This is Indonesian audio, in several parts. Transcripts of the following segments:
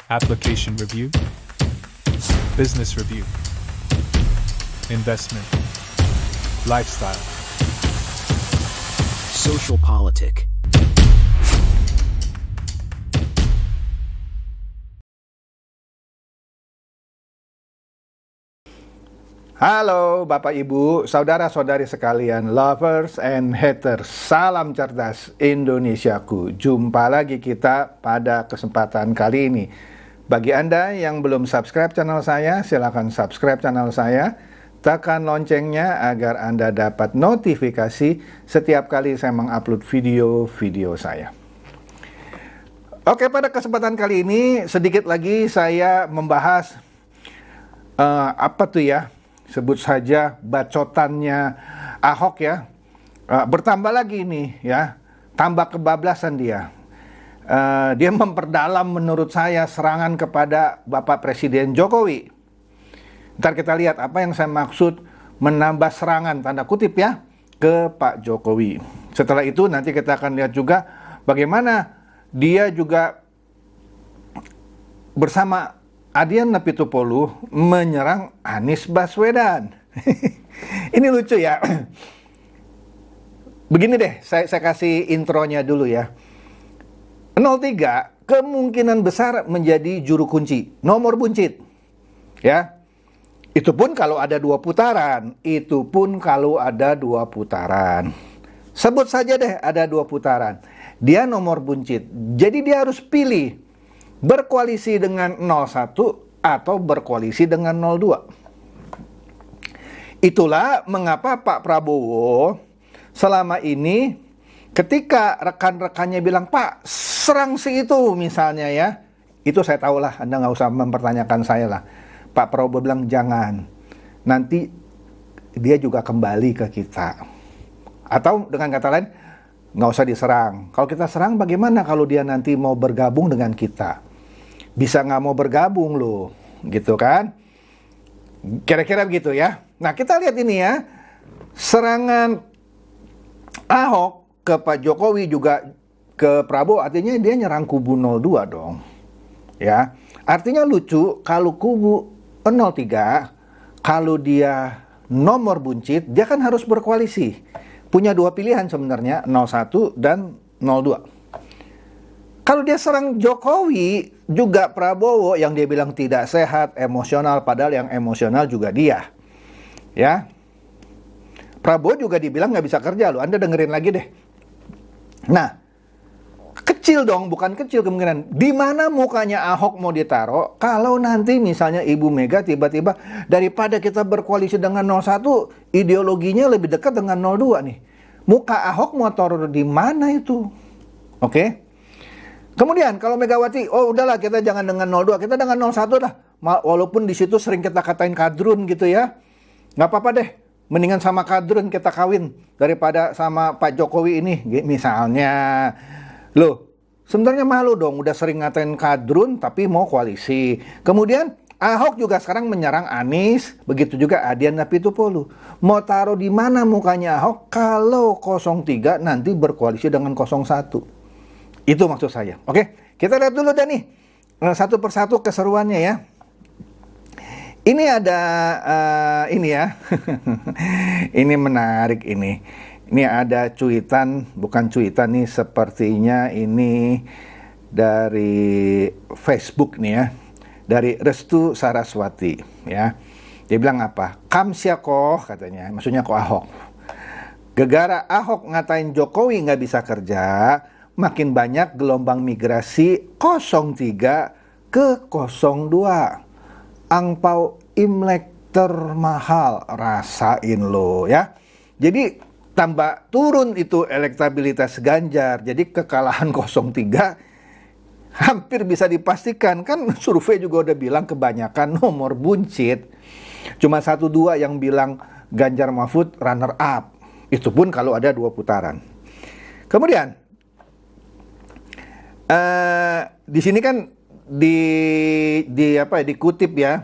application review, business review, investment, lifestyle, social politic. Halo Bapak Ibu, saudara-saudari sekalian, lovers and haters, salam cerdas Indonesiaku. Jumpa lagi kita pada kesempatan kali ini. Bagi Anda yang belum subscribe channel saya, silakan subscribe channel saya. Tekan loncengnya agar Anda dapat notifikasi setiap kali saya mengupload video-video saya. Oke, pada kesempatan kali ini sedikit lagi saya membahas apa tuh ya? Sebut saja bacotannya Ahok ya, bertambah lagi nih ya, tambah kebablasan dia. Dia memperdalam menurut saya serangan kepada Bapak Presiden Jokowi. Ntar kita lihat apa yang saya maksud menambah serangan tanda kutip ya ke Pak Jokowi. Setelah itu nanti kita akan lihat juga bagaimana dia juga bersama Adian Apitupolu menyerang Anies Baswedan. Ini lucu ya. Begini deh, saya kasih intronya dulu ya. 03 kemungkinan besar menjadi juru kunci, nomor buncit. Ya. Itu pun kalau ada dua putaran. Sebut saja deh ada dua putaran. Dia nomor buncit. Jadi dia harus pilih berkoalisi dengan 01 atau berkoalisi dengan 02. Itulah mengapa Pak Prabowo selama ini ketika rekan-rekannya bilang, Pak, serang si itu misalnya ya. Itu saya tahulah, Anda nggak usah mempertanyakan saya lah. Pak Prabowo bilang, jangan. Nanti dia juga kembali ke kita. Atau dengan kata lain, nggak usah diserang. Kalau kita serang bagaimana kalau dia nanti mau bergabung dengan kita? Bisa nggak mau bergabung loh, gitu kan? Kira-kira begitu ya. Nah kita lihat ini ya, serangan Ahok ke Pak Jokowi juga ke Prabowo, artinya dia nyerang kubu 02 dong. Ya, artinya lucu kalau kubu 03, kalau dia nomor buncit, dia kan harus berkoalisi. Punya dua pilihan sebenarnya, 01 dan 02. Kalau dia serang Jokowi, juga Prabowo yang dia bilang tidak sehat, emosional, padahal yang emosional juga dia. Ya. Prabowo juga dibilang nggak bisa kerja loh, Anda dengerin lagi deh. Nah, kecil dong, bukan kecil kemungkinan. Di mana mukanya Ahok mau ditaruh kalau nanti misalnya Ibu Mega tiba-tiba daripada kita berkoalisi dengan 01, ideologinya lebih dekat dengan 02 nih. Muka Ahok mau taruh di mana itu? Oke? Kemudian kalau Megawati, oh udahlah kita jangan dengan 02, kita dengan 01 lah. Walaupun di situ sering kita katain kadrun gitu ya. Nggak apa-apa deh, mendingan sama kadrun kita kawin daripada sama Pak Jokowi ini misalnya. Loh, sebenarnya malu dong udah sering ngatain kadrun tapi mau koalisi. Kemudian Ahok juga sekarang menyerang Anies, begitu juga Adian Apitupolu. Mau taruh di mana mukanya Ahok kalau 03 nanti berkoalisi dengan 01? Itu maksud saya. Oke, kita lihat dulu dah nih satu persatu keseruannya ya. Ini ada ini ya. Ini menarik ini. Ini ada cuitan, bukan cuitan nih, sepertinya ini dari Facebook nih ya. Dari Restu Saraswati ya. Dia bilang apa? Kamsiakoh katanya, maksudnya kok Ahok. Gegara Ahok ngatain Jokowi nggak bisa kerja, makin banyak gelombang migrasi 03 ke 02. Angpau Imlek termahal, rasain lo ya. Jadi tambah turun itu elektabilitas Ganjar. Jadi kekalahan 03 hampir bisa dipastikan. Kan survei juga udah bilang kebanyakan nomor buncit. Cuma 1-2 yang bilang Ganjar Mahfud runner up. Itu pun kalau ada dua putaran. Kemudian di sini kan dikutip ya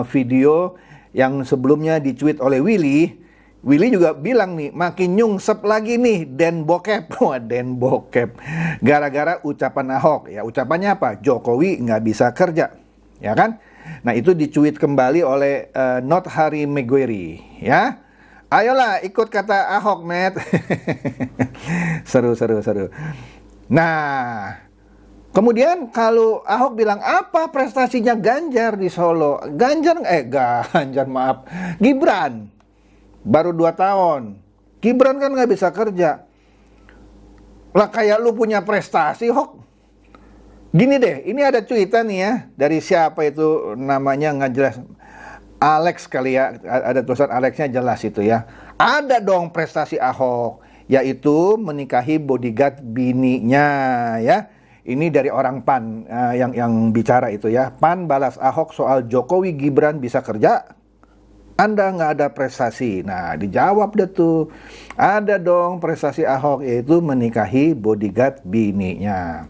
video yang sebelumnya dicuit oleh Willy Willy juga bilang nih, makin nyungsep lagi nih Den Bokep. Wah, Den Bokep. Gara-gara ucapan Ahok. Ya, ucapannya apa? Jokowi nggak bisa kerja. Ya kan? Nah, itu dicuit kembali oleh Not Hari Megueri. Ya. Ayolah ikut kata Ahok, Matt. Seru. Nah, kemudian kalau Ahok bilang apa prestasinya Ganjar di Solo? Ganjar maaf, Gibran. Baru 2 tahun. Gibran kan nggak bisa kerja. Lah kayak lu punya prestasi, Hok. Gini deh, ini ada cuitan nih ya. Dari siapa itu namanya nggak jelas. Alex kali ya. Ada tulisan Alexnya jelas itu ya. Ada dong prestasi Ahok. Yaitu menikahi bodyguard bininya ya. Ini dari orang PAN yang bicara itu ya. PAN balas Ahok soal Jokowi Gibran bisa kerja. Anda nggak ada prestasi. Nah, dijawab deh tuh. Ada dong prestasi Ahok, yaitu menikahi bodyguard bininya.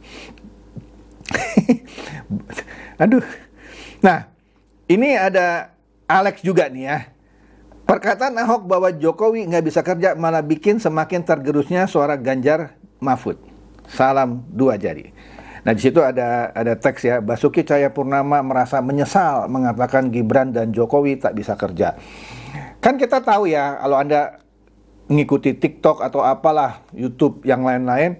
Aduh. Nah, ini ada Alex juga nih ya. Perkataan Ahok bahwa Jokowi nggak bisa kerja malah bikin semakin tergerusnya suara Ganjar Mahfud. Salam 2 jari. Nah, di situ ada teks ya, Basuki Cahayapurnama merasa menyesal mengatakan Gibran dan Jokowi tak bisa kerja. Kan kita tahu ya, kalau Anda mengikuti TikTok atau apalah, YouTube yang lain-lain,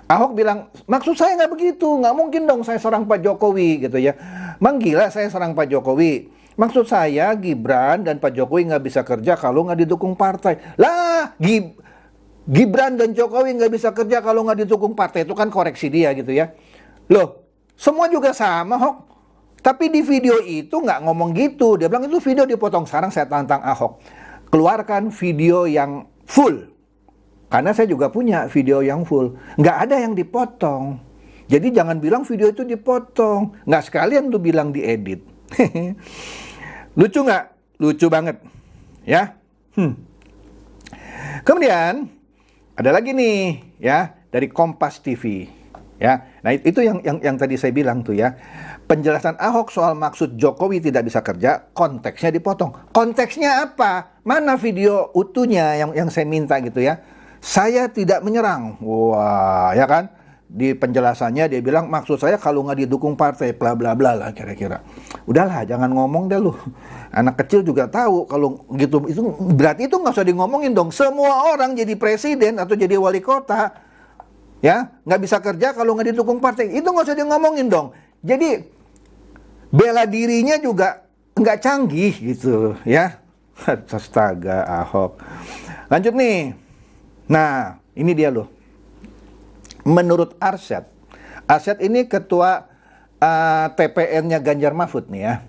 Ahok bilang, maksud saya nggak begitu, nggak mungkin dong saya serang Pak Jokowi gitu ya. Mang gila saya serang Pak Jokowi. Maksud saya Gibran dan Pak Jokowi nggak bisa kerja kalau nggak didukung partai. Lah, Gibran dan Jokowi nggak bisa kerja kalau nggak didukung partai, itu kan koreksi dia gitu ya. Loh, semua juga sama, Hok. Tapi di video itu nggak ngomong gitu. Dia bilang itu video dipotong. Sekarang saya tantang Ahok. Keluarkan video yang full. Karena saya juga punya video yang full. Nggak ada yang dipotong. Jadi jangan bilang video itu dipotong. Nggak sekalian lu bilang diedit. Lucu nggak? Lucu banget. Ya. Kemudian, ada lagi nih. Ya, dari Kompas TV. Ya, nah itu yang tadi saya bilang tuh ya. Penjelasan Ahok soal maksud Jokowi tidak bisa kerja, konteksnya dipotong. Konteksnya apa? Mana video utuhnya yang saya minta gitu ya. Saya tidak menyerang. Wah, ya kan? Di penjelasannya dia bilang maksud saya kalau nggak didukung partai bla bla bla lah kira-kira. Udahlah, jangan ngomong deh lu. Anak kecil juga tahu kalau gitu, itu berarti itu nggak usah di ngomongin dong. Semua orang jadi presiden atau jadi wali kota, ya nggak bisa kerja kalau nggak didukung partai, itu nggak usah di ngomongin dong. Jadi bela dirinya juga nggak canggih gitu ya. Astaga, Ahok. Lanjut nih. Nah, ini dia loh. Menurut Arsyad ini ketua TPN-nya Ganjar Mahfud nih ya.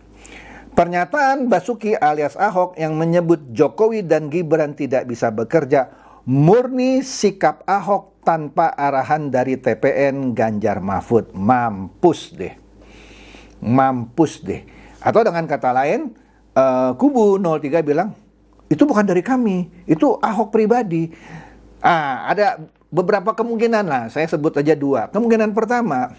Pernyataan Basuki alias Ahok yang menyebut Jokowi dan Gibran tidak bisa bekerja murni sikap Ahok tanpa arahan dari TPN Ganjar Mahfud. Mampus deh. Atau dengan kata lain, kubu 03 bilang, itu bukan dari kami, itu Ahok pribadi. Ada beberapa kemungkinan lah, saya sebut aja 2. Kemungkinan pertama,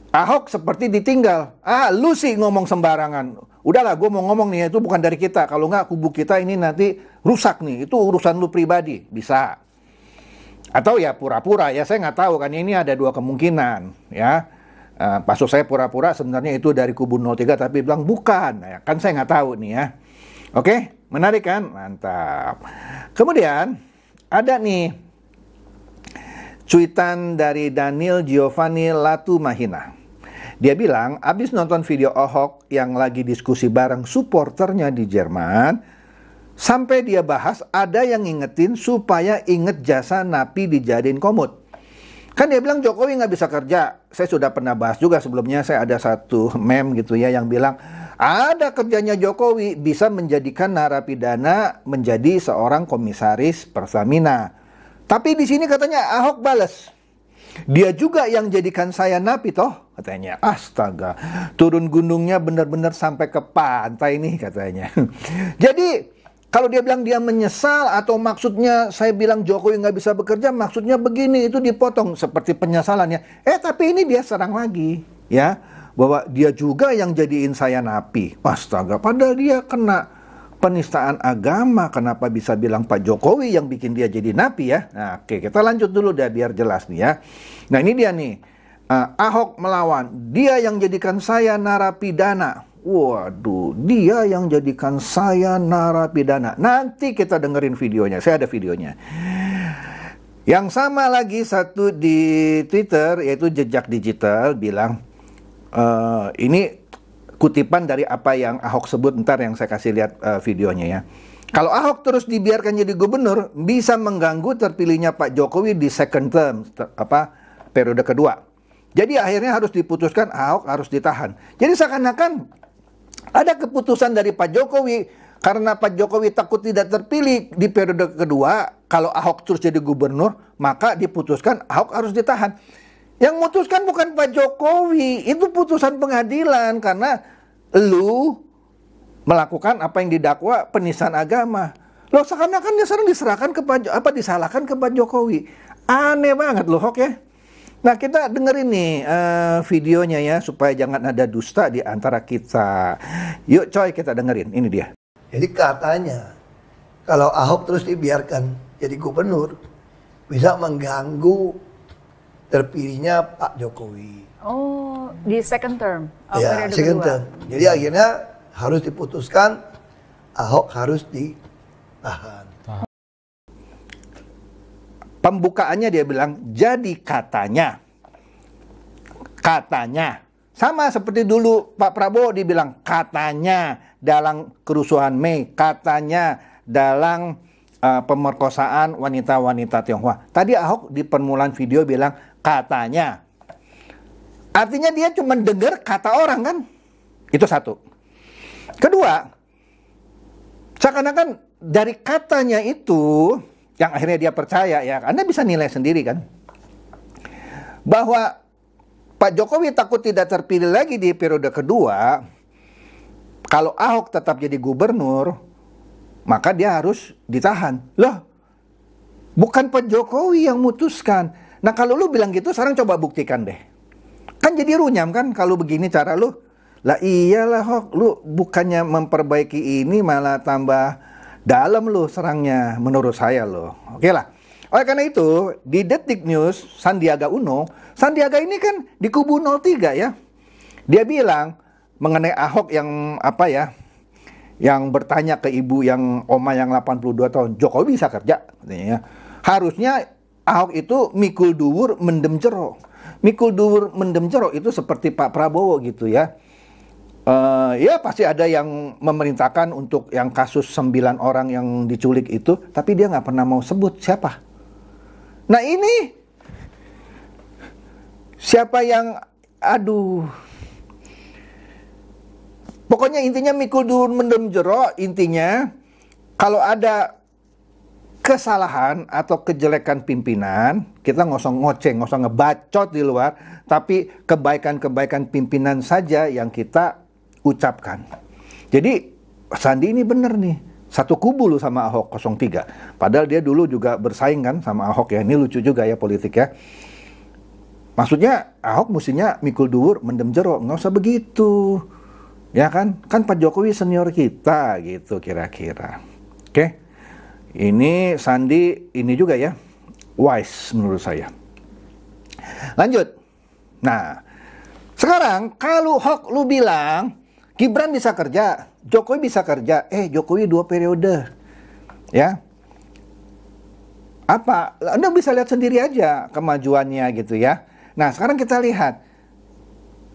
Ahok seperti ditinggal. Lu sih ngomong sembarangan. Udahlah, gue mau ngomong nih, itu bukan dari kita. Kalau nggak, kubu kita ini nanti rusak nih. Itu urusan lu pribadi. Bisa. Atau ya pura-pura. Ya saya nggak tahu kan. Ini ada 2 kemungkinan. Ya. Maksud saya pura-pura sebenarnya itu dari kubu 03. Tapi bilang bukan. Ya, kan saya nggak tahu nih ya. Oke? Menarik kan? Mantap. Kemudian ada nih cuitan dari Daniel Giovanni Latumahina. Dia bilang, abis nonton video Ahok yang lagi diskusi bareng supporternya di Jerman, sampai dia bahas ada yang ngingetin supaya inget jasa napi dijadiin komut. Kan dia bilang Jokowi nggak bisa kerja. Saya sudah pernah bahas juga sebelumnya, saya ada satu meme gitu ya yang bilang, ada kerjanya Jokowi bisa menjadikan narapidana menjadi seorang komisaris Pertamina. Tapi di sini katanya Ahok balas, dia juga yang jadikan saya napi toh, katanya. Astaga, turun gunungnya benar-benar sampai ke pantai nih katanya. Jadi kalau dia bilang dia menyesal atau maksudnya saya bilang Jokowi nggak bisa bekerja, maksudnya begini, itu dipotong seperti penyesalannya. Tapi ini dia serang lagi ya, bahwa dia juga yang jadiin saya napi. Astaga, padahal dia kena penistaan agama, kenapa bisa bilang Pak Jokowi yang bikin dia jadi napi ya? Nah, oke, kita lanjut dulu deh biar jelas nih ya. Nah, ini dia nih. Ahok melawan, dia yang jadikan saya narapidana. Waduh, dia yang jadikan saya narapidana. Nanti kita dengerin videonya, saya ada videonya. Yang sama lagi satu di Twitter, yaitu Jejak Digital, bilang, ini kutipan dari apa yang Ahok sebut, ntar yang saya kasih lihat videonya ya. Kalau Ahok terus dibiarkan jadi gubernur, bisa mengganggu terpilihnya Pak Jokowi di second term, periode kedua. Jadi akhirnya harus diputuskan Ahok harus ditahan. Jadi seakan-akan ada keputusan dari Pak Jokowi, karena Pak Jokowi takut tidak terpilih di periode kedua, kalau Ahok terus jadi gubernur, maka diputuskan Ahok harus ditahan. Yang memutuskan bukan Pak Jokowi, itu putusan pengadilan, karena lu melakukan apa yang didakwa penistaan agama. Loh, seakan-akan dia sekarang disalahkan ke Pak Jokowi. Aneh banget loh, Hok ya. Nah, kita dengerin nih videonya ya, supaya jangan ada dusta di antara kita. Yuk coy, kita dengerin, ini dia. Jadi katanya, kalau Ahok terus dibiarkan jadi gubernur, bisa mengganggu terpilihnya Pak Jokowi. Oh, di second term? Ya, second term. Jadi akhirnya harus diputuskan, Ahok harus ditahan. Pembukaannya dia bilang, jadi katanya. Sama seperti dulu Pak Prabowo dibilang, katanya dalam kerusuhan Mei, katanya dalam pemerkosaan wanita-wanita Tionghoa. Tadi Ahok di permulaan video bilang, katanya. Artinya dia cuma dengar kata orang kan? Itu satu. Kedua, seakan-akan dari katanya itu, yang akhirnya dia percaya ya, Anda bisa nilai sendiri kan, bahwa Pak Jokowi takut tidak terpilih lagi di periode kedua. Kalau Ahok tetap jadi gubernur, maka dia harus ditahan. Loh, bukan Pak Jokowi yang mutuskan. Nah, kalau lu bilang gitu, sekarang coba buktikan deh. Kan jadi runyam kan kalau begini cara lu. Lah iyalah Hok, lu bukannya memperbaiki ini malah tambah dalam lo serangnya, menurut saya lo. Oke lah. Oleh karena itu, di Detik News, Sandiaga Uno, Sandiaga ini kan di kubu 03 ya. Dia bilang mengenai Ahok yang yang bertanya ke ibu yang oma yang 82 tahun, Jokowi bisa kerja katanya ya. Harusnya Ahok itu mikul duwur mendem jero. Mikul duwur mendem jero itu seperti Pak Prabowo gitu ya. Ya pasti ada yang memerintahkan untuk yang kasus 9 orang yang diculik itu, tapi dia nggak pernah mau sebut siapa. Nah ini siapa yang, pokoknya intinya mikul duwur mendem jero, intinya kalau ada kesalahan atau kejelekan pimpinan, kita nggak usah ngoceh, nggak usah ngebacot di luar, tapi kebaikan-kebaikan pimpinan saja yang kita ucapkan. Jadi Sandi ini bener nih, satu kubu lu sama Ahok 03. Padahal dia dulu juga bersaing kan sama Ahok ya. Ini lucu juga ya politik ya. Maksudnya Ahok mestinya mikul duwur mendem jero, nggak usah begitu. Ya kan? Kan Pak Jokowi senior kita gitu kira-kira. Oke. Ini Sandi ini juga ya, wise menurut saya. Lanjut. Nah, sekarang kalau Hok lu bilang Gibran bisa kerja, Jokowi bisa kerja. Jokowi 2 periode. Ya. Apa? Anda bisa lihat sendiri aja kemajuannya gitu ya. Nah, sekarang kita lihat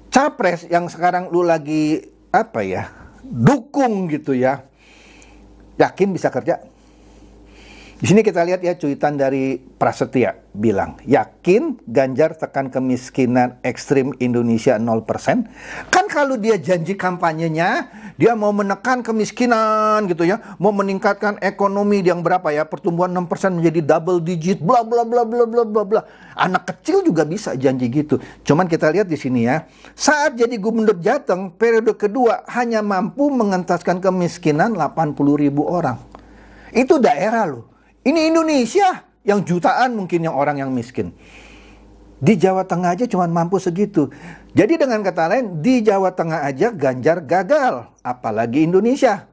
capres yang sekarang lu lagi dukung gitu ya. Yakin bisa kerja? Di sini kita lihat ya cuitan dari Prasetya bilang, yakin Ganjar tekan kemiskinan ekstrim Indonesia 0%. Kan kalau dia janji kampanyenya, dia mau menekan kemiskinan gitu ya, mau meningkatkan ekonomi yang berapa ya, pertumbuhan 6% menjadi double digit, bla bla bla bla bla bla bla. Anak kecil juga bisa janji gitu. Cuman kita lihat di sini ya, saat jadi gubernur Jateng periode kedua hanya mampu mengentaskan kemiskinan 80.000 orang. Itu daerah loh. Ini Indonesia yang jutaan mungkin yang orang yang miskin. Di Jawa Tengah aja cuma mampu segitu. Jadi dengan kata lain, di Jawa Tengah aja Ganjar gagal. Apalagi Indonesia.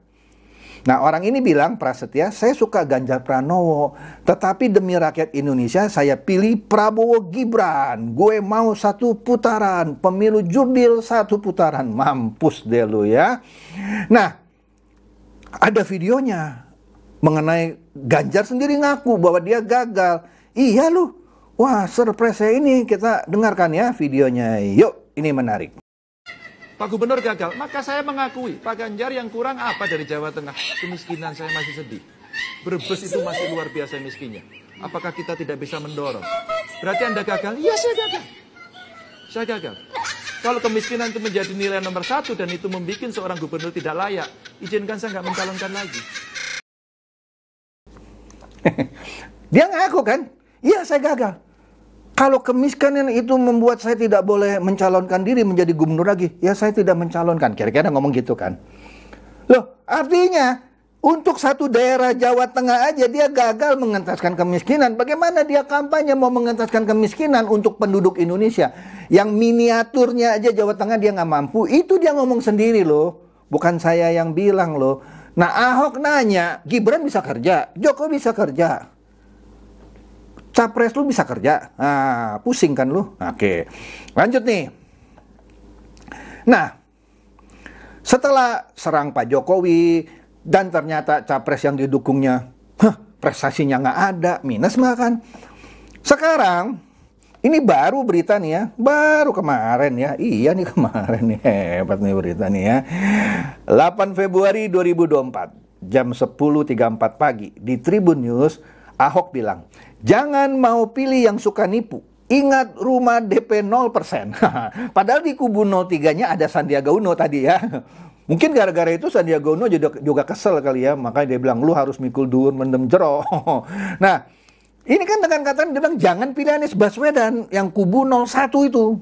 Nah, orang ini bilang, Prasetya, saya suka Ganjar Pranowo, tetapi demi rakyat Indonesia saya pilih Prabowo Gibran. Gue mau 1 putaran, pemilu jurdil 1 putaran. Mampus deh lu ya. Nah, ada videonya mengenai Ganjar sendiri ngaku bahwa dia gagal. Iya lu. Wah, surprise ini kita dengarkan ya videonya. Yuk, ini menarik. Pak Gubernur gagal, maka saya mengakui Pak Ganjar yang kurang apa dari Jawa Tengah? Kemiskinan saya masih sedih. Brebes itu masih luar biasa miskinnya. Apakah kita tidak bisa mendorong? Berarti Anda gagal? Iya, saya gagal. Saya gagal. Kalau kemiskinan itu menjadi nilai nomor 1 dan itu membuat seorang gubernur tidak layak, izinkan saya nggak mencalonkan lagi. Dia ngaku kan? Iya, saya gagal. Kalau kemiskinan itu membuat saya tidak boleh mencalonkan diri menjadi gubernur lagi, ya saya tidak mencalonkan. Kira-kira ngomong gitu kan. Loh, artinya untuk 1 daerah Jawa Tengah aja dia gagal mengentaskan kemiskinan. Bagaimana dia kampanye mau mengentaskan kemiskinan untuk penduduk Indonesia? Yang miniaturnya aja Jawa Tengah dia nggak mampu. Itu dia ngomong sendiri loh. Bukan saya yang bilang loh. Nah, Ahok nanya, Gibran bisa kerja, Jokowi bisa kerja. Capres lu bisa kerja. Nah, pusing kan lu? Oke. Lanjut nih. Nah, setelah serang Pak Jokowi dan ternyata capres yang didukungnya prestasinya nggak ada, minus makan. Sekarang ini baru berita nih ya, baru kemarin ya. Iya nih kemarin nih, hebat nih berita nih ya. 8 Februari 2024 jam 10.34 pagi di Tribun News, Ahok bilang, jangan mau pilih yang suka nipu. Ingat rumah DP 0%. Padahal di kubu 03-nya ada Sandiaga Uno tadi ya. Mungkin gara-gara itu Sandiaga Uno juga kesel kali ya. Makanya dia bilang, lu harus mikul duur mendem jero. Nah, ini kan dengan kata dia bilang, jangan pilih Anies Baswedan yang kubu 01 itu.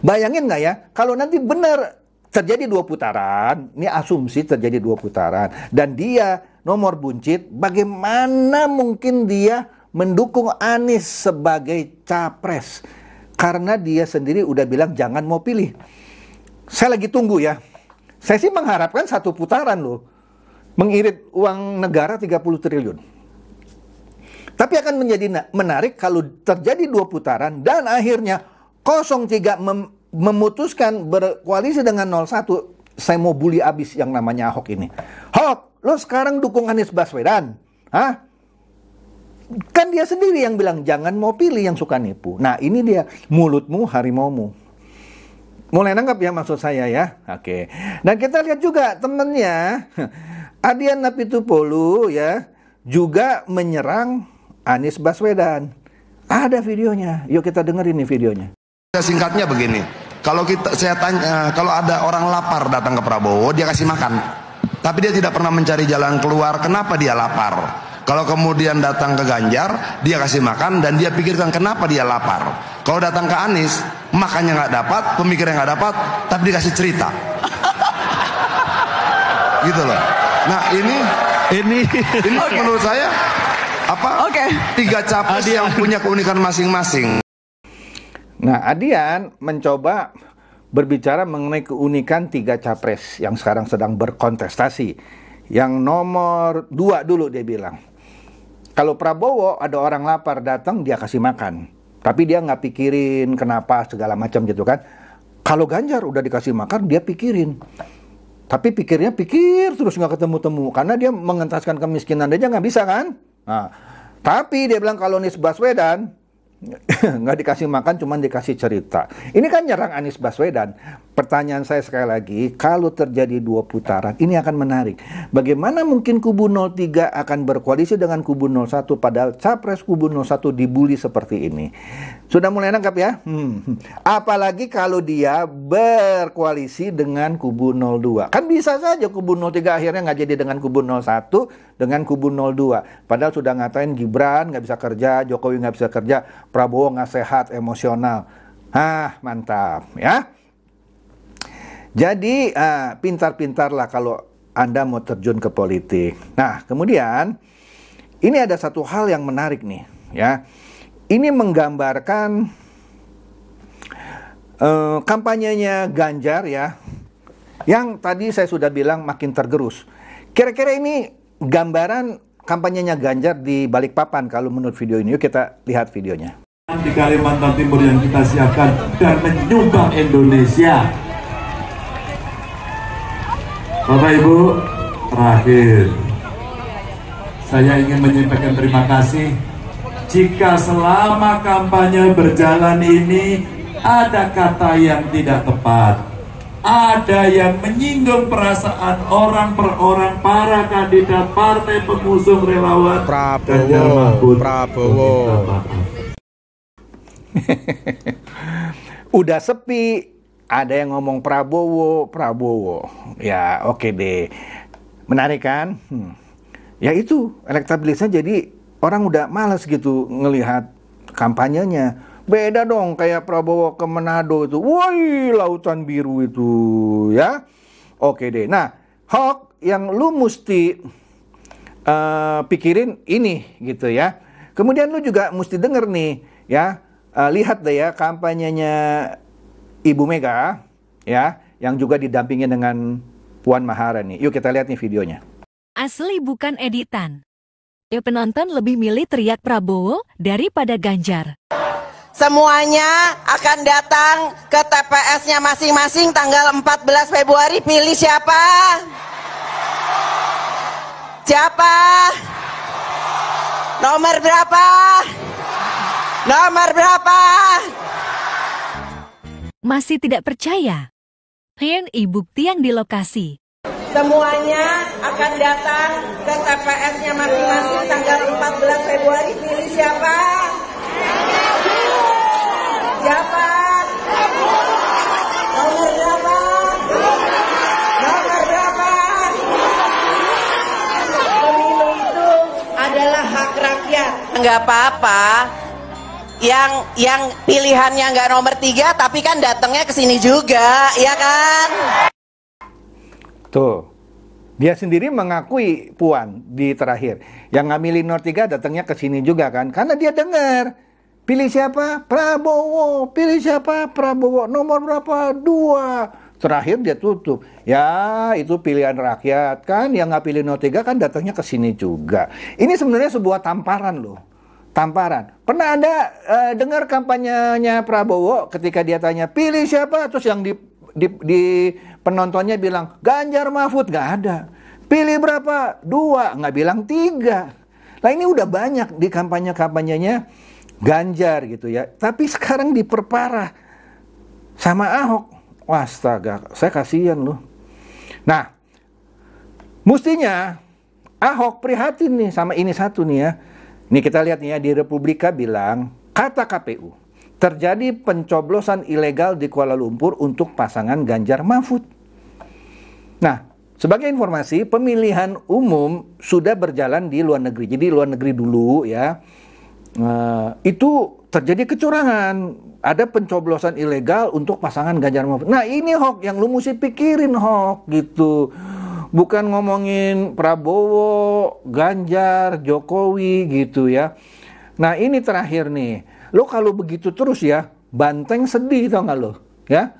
Bayangin nggak ya, kalau nanti benar terjadi 2 putaran, ini asumsi terjadi 2 putaran, dan dia nomor buncit, bagaimana mungkin dia mendukung Anies sebagai capres? Karena dia sendiri udah bilang jangan mau pilih. Saya lagi tunggu ya. Saya sih mengharapkan 1 putaran loh. Mengirit uang negara 30 triliun. Tapi akan menjadi menarik kalau terjadi 2 putaran dan akhirnya 03 memutuskan berkoalisi dengan 01. Saya mau bully abis yang namanya Ahok ini. Ahok, lo sekarang dukung Anies Baswedan? Hah? Kan dia sendiri yang bilang jangan mau pilih yang suka nipu. Nah ini dia, mulutmu harimaumu. Mulai nangkap ya maksud saya ya. Oke. Dan kita lihat juga temennya Adian Apitupolu ya juga menyerang Anies Baswedan. Ada videonya. Yuk kita dengerin nih videonya. Singkatnya begini, kalau saya tanya, kalau ada orang lapar datang ke Prabowo, dia kasih makan. Tapi dia tidak pernah mencari jalan keluar, kenapa dia lapar. Kalau kemudian datang ke Ganjar, dia kasih makan dan dia pikirkan kenapa dia lapar. Kalau datang ke Anies, makannya nggak dapat, pemikirannya nggak dapat, tapi dikasih cerita. Gitu loh. Nah ini menurut saya apa? 3 capres yang punya keunikan masing-masing. Nah, Adian mencoba berbicara mengenai keunikan 3 capres yang sekarang sedang berkontestasi. Yang nomor 2 dulu dia bilang. Kalau Prabowo ada orang lapar datang dia kasih makan. Tapi dia nggak pikirin kenapa segala macam gitu kan. Kalau Ganjar udah dikasih makan dia pikirin. Tapi pikirnya terus nggak ketemu-temu. Karena dia mengentaskan kemiskinan aja nggak bisa kan. Nah, tapi dia bilang kalau Anies Baswedan nggak dikasih makan, cuman dikasih cerita. Ini kan nyerang Anies Baswedan. Pertanyaan saya sekali lagi, kalau terjadi 2 putaran, ini akan menarik. Bagaimana mungkin kubu 03 akan berkoalisi dengan kubu 01, padahal capres kubu 01 dibully seperti ini? Sudah mulai nangkap ya? Apalagi kalau dia berkoalisi dengan kubu 02. Kan bisa saja kubu 03 akhirnya nggak jadi dengan kubu 01, dengan kubu 02. Padahal sudah ngatain Gibran nggak bisa kerja, Jokowi nggak bisa kerja, Prabowo nggak sehat emosional. Mantap ya. Jadi pintar-pintarlah kalau Anda mau terjun ke politik. Nah kemudian ini ada satu hal yang menarik nih ya. Ini menggambarkan kampanyenya Ganjar ya. Yang tadi saya sudah bilang makin tergerus. Kira-kira ini gambaran kampanyenya Ganjar di Balikpapan kalau menurut video ini. Yuk kita lihat videonya. Di Kalimantan Timur yang kita siapkan dan menyumbang Indonesia. Bapak Ibu, terakhir saya ingin menyampaikan terima kasih jika selama kampanye berjalan ini ada kata yang tidak tepat, ada yang menyinggung perasaan orang per orang, para kandidat partai pengusung relawan Ganjar Mahfud. Udah sepi, ada yang ngomong Prabowo. Ya oke deh, menarik kan? Ya itu elektabilitasnya, jadi orang udah malas gitu ngelihat kampanyenya. Beda dong kayak Prabowo ke Manado itu, woi lautan biru itu ya. Oke deh, nah Hok yang lu mesti pikirin ini gitu ya. Kemudian lu juga mesti denger nih ya, lihat deh ya kampanyenya Ibu Mega ya, yang juga didampingi dengan Puan Maharani. Yuk kita lihat nih videonya. Asli bukan editan. Penonton lebih milih teriak Prabowo daripada Ganjar. Semuanya akan datang ke TPS-nya masing-masing tanggal 14 Februari. Pilih siapa? Siapa? Nomor berapa? Nomor berapa? Masih tidak percaya? Ini bukti yang di lokasi. Semuanya akan datang ke TPS-nya masing-masing tanggal 14 Februari. Pilih siapa? Siapa? Nomor berapa? Nomor berapa? Pemilu itu adalah hak rakyat. Enggak apa-apa. Yang pilihannya nggak nomor 3, tapi kan datangnya ke sini juga, ya kan? Tuh, dia sendiri mengakui Puan di terakhir. Yang nggak milih nomor 3 datangnya ke sini juga kan, karena dia dengar. Pilih siapa? Prabowo. Pilih siapa? Prabowo. Nomor berapa? 2. Terakhir dia tutup. Ya, itu pilihan rakyat kan. Yang nggak pilih nomor 3 kan datangnya ke sini juga. Ini sebenarnya sebuah tamparan loh. Tamparan. Pernah ada dengar kampanyenya Prabowo ketika dia tanya pilih siapa? Terus yang di penontonnya bilang Ganjar Mahfud. Nggak ada. Pilih berapa? 2. Nggak bilang 3. Nah ini udah banyak di kampanye-kampanyenya Ganjar gitu ya. Tapi sekarang diperparah sama Ahok. Wah astaga, saya kasihan loh. Nah, mestinya Ahok prihatin nih sama ini satu nih ya. Nih kita lihat nih ya, di Republika bilang, kata KPU, terjadi pencoblosan ilegal di Kuala Lumpur untuk pasangan Ganjar Mahfud. Nah, sebagai informasi, pemilihan umum sudah berjalan di luar negeri. Jadi luar negeri dulu ya. Itu terjadi kecurangan, ada pencoblosan ilegal untuk pasangan Ganjar Mahfud. Nah ini Hok yang lu mesti pikirin Hok gitu, bukan ngomongin Prabowo, Ganjar, Jokowi gitu ya. Nah ini terakhir nih, lo kalau begitu terus ya, Banteng sedih tau gak lo ya,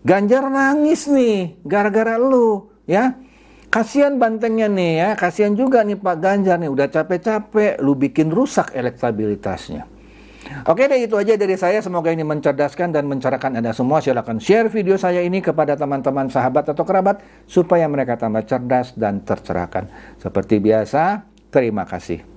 Ganjar nangis nih gara-gara lo ya. Kasihan Bantengnya nih ya, kasihan juga nih Pak Ganjar nih, udah capek-capek lu bikin rusak elektabilitasnya. Oke deh, itu aja dari saya, semoga ini mencerdaskan dan mencerahkan Anda semua. Silakan share video saya ini kepada teman-teman, sahabat atau kerabat supaya mereka tambah cerdas dan tercerahkan. Seperti biasa, terima kasih.